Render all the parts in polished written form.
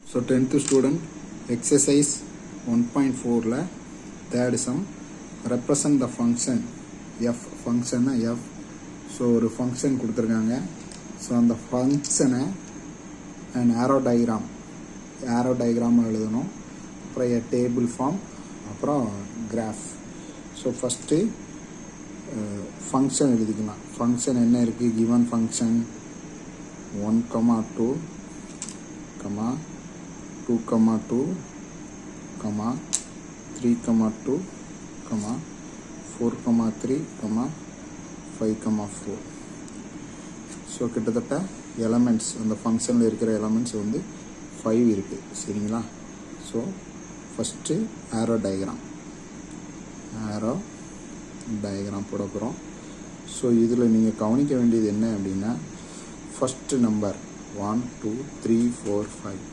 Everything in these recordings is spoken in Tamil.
So 10th student exercise 1.4 la third sum represent the function f function f. So ஒரு function கொடுத்திருக்காங்க. So அந்த function an arrow diagram எழுதணும். அப்புறம் a table form அப்புறம் graph. So first function எழுதிக்கலாம். function என்ன இருக்கு? given function 1, 2, 2, 2, 3, 2, 4, 3, 5, 4. ஸோ கிட்டத்தட்ட எலமெண்ட்ஸ் அந்த ஃபங்க்ஷனில் இருக்கிற எலமெண்ட்ஸ் வந்து 5 இருக்குது. சரிங்களா? ஸோ ஃபஸ்ட்டு ஆரோ டயக்ராம் போட போகிறோம். ஸோ இதில் நீங்கள் கவனிக்க வேண்டியது என்ன அப்படின்னா, ஃபஸ்ட்டு நம்பர் 1, 2, 3, 4, 5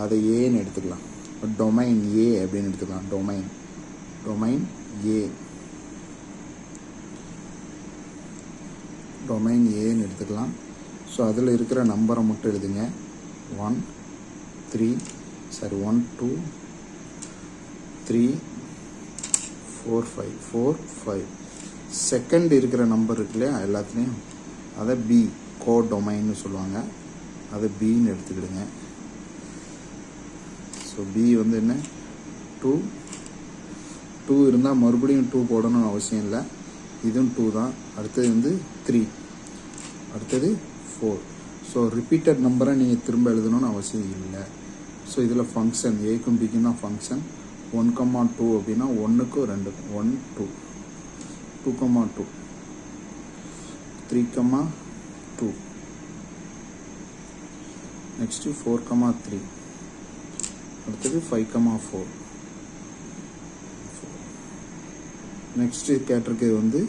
அதை ஏன்னு எடுத்துக்கலாம். டொமைன் ஏ அப்படின்னு எடுத்துக்கலாம். டொமைன் ஏன்னு எடுத்துக்கலாம். ஸோ அதில் இருக்கிற நம்பரை மட்டும் எழுதுங்க. 1, 2, 3, 4, 5. செகண்ட் இருக்கிற நம்பர் இருக்கு இல்லையா, எல்லாத்துலேயும் அதை பி கோ டொமைன்னு சொல்லுவாங்க. அதை பின்னு எடுத்துக்கிடுங்க. ஸோ பி வந்து என்ன, 2 இருந்தால் மறுபடியும் 2 போடணும்னு அவசியம் இல்லை. இதுவும் 2 தான். அடுத்தது வந்து 3, அடுத்தது 4. ஸோ ரிப்பீட்டட் நம்பரை நீங்கள் திரும்ப எழுதணும்னு அவசியம் இல்லை. ஸோ இதில் ஃபங்க்ஷன் ஏக்கும் பிக்கும் தான் ஃபங்க்ஷன். 1, 2 அப்படின்னா 1க்கும் 2க்கும் 1, 2, 2, 2, 3, 2, நெக்ஸ்ட்டு 4, 3, அடுத்தது 5, 4. நெக்ஸ்ட்டு கேட்டிருக்கிறது வந்து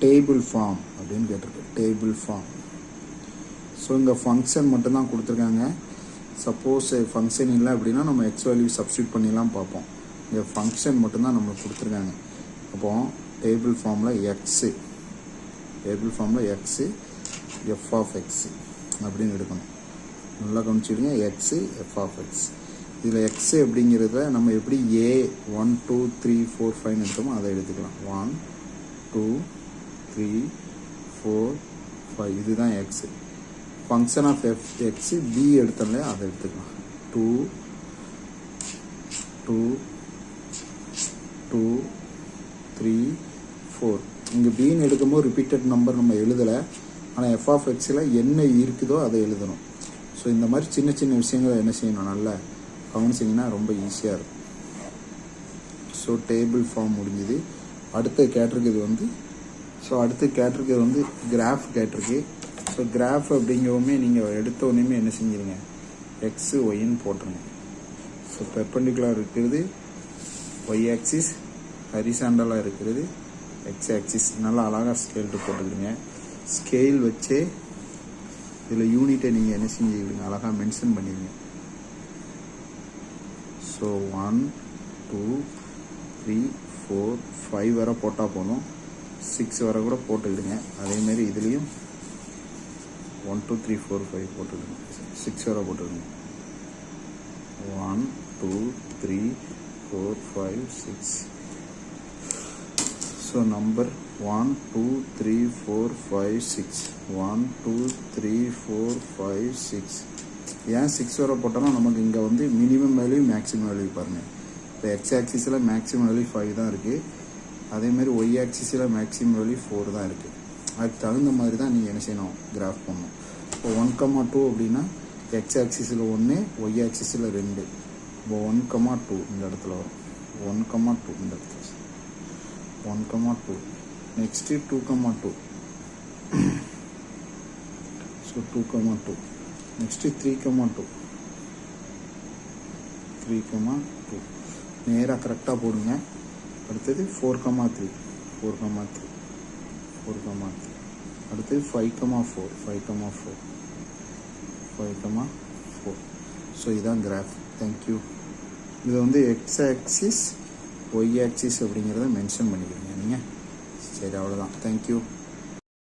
டேபிள் ஃபார்ம் அப்படின்னு கேட்டிருக்கு. Table form. ஸோ இங்கே ஃபங்க்ஷன் மட்டும்தான் கொடுத்துருக்காங்க. சப்போஸ் ஃபங்க்ஷன் இல்லை அப்படின்னா நம்ம எக்ஸ் வேல்யூ சப்ஸ்டியூட் பண்ணிலாம் பார்ப்போம். இங்கே ஃபங்க்ஷன் மட்டும்தான் நம்மளுக்கு கொடுத்துருக்காங்க. அப்போது டேபிள் ஃபார்மில் எக்ஸு எஃப் ஆஃப் எக்ஸு அப்படின்னு எடுக்கணும். நல்லா கவனிச்சுடுங்க. X F of X. இதில் எக்ஸு அப்படிங்கிறத நம்ம எப்படி ஏ 1, 2, 3, 4, 5 எடுத்தோமோ அதை எடுத்துக்கலாம். 1, 2, 3, 4, 5 இதுதான் X. Function of F X பி எடுத்தோம்லையே அதை எடுத்துக்கலாம். 2, 3, 4. இங்கே பின்னு எடுக்கும்போது ரிப்பீட்டட் நம்பர் நம்ம எழுதலை. ஆனால் எஃப் ஆஃப் எக்ஸில் என்ன இருக்குதோ அதை எழுதணும். ஸோ இந்த மாதிரி சின்ன சின்ன விஷயங்களை என்ன செய்யணும், நல்லா கவனிச்சிங்கன்னா ரொம்ப ஈஸியாக இருக்கும். ஸோ டேபிள் ஃபார்ம் முடிஞ்சுது. அடுத்த கேட்டிருக்குது வந்து கிராஃப் கேட்டிருக்கு. ஸோ கிராஃப் அப்படிங்கவுமே நீங்கள் எடுத்த உடனே என்ன செஞ்சிருங்க, எக்ஸு ஒய்ன்னு போட்டுருங்க. ஸோ பெர்பெண்டிகுலர் இருக்கிறது ஒய் ஆக்சிஸ், ஹரிசாண்டலாக இருக்கிறது எக்ஸ் ஆக்சிஸ். நல்லா அழகாக ஸ்கேல்ட்டு போட்டுக்கிடுங்க. ஸ்கேல் வச்சே இதில் யூனிட்டை நீங்கள் என்ன செஞ்சுக்கிடுங்க, அழகாக மென்ஷன் பண்ணிடுங்க. ஸோ 1, 2, 3, 4, 5 வரை போட்டால் போதும். 6 வரை கூட போட்டுக்கிடுங்க. அதேமாரி இதுலேயும் 1, 2, 3, 4, 5 போட்டுக்கிடுங்க. 6 வரை போட்டுக்கிடுங்க. 1, 2, 3, 4, 5, 6. So number 1, 2, 3, 4, 5, 6. 1, 2, 3, 4, 5, 6. ஏன் 6 வரை போட்டோம்னா நமக்கு இங்கே வந்து மினிமம் வேல்யூ மேக்ஸிமம் வேல்யூ பாருங்கள். இப்போ எக்ஸ் ஆக்சிஸில் மேக்ஸிமம் வேல்யூ 5 தான் இருக்குது. அதேமாதிரி ஒய் ஆக்சிஸில் மேக்ஸிமம் வேல்யூ 4 தான் இருக்குது. அதுக்கு தகுந்த மாதிரி தான் நீங்கள் என்ன செய்யணும், கிராஃப் பண்ணணும். இப்போ 1, 2 அப்படின்னா எக்ஸ் ஆக்சிஸில் 1, ஒய் ஆக்சிஸில் 2. இப்போ 1, 2 இந்த இடத்துல வரும். 1, 2 இந்த இடத்துல 1, 2. நெக்ஸ்ட்டு 2, 2. ஸோ 2, 2. நெக்ஸ்ட்டு 3, 2. நேராக கரெக்டாக போடுங்க. அடுத்தது 4, 3. அடுத்தது 5, 4. ஸோ இதுதான் கிராஃப். தேங்க்யூ. இது வந்து எக்ஸ் ஆக்சிஸ் ஒய் ஆக்சிஸ் அப்படிங்கிறத மென்ஷன் பண்ணிக்கிறீங்க நீங்கள். சரி, அவ்வளோதான். தேங்க்யூ.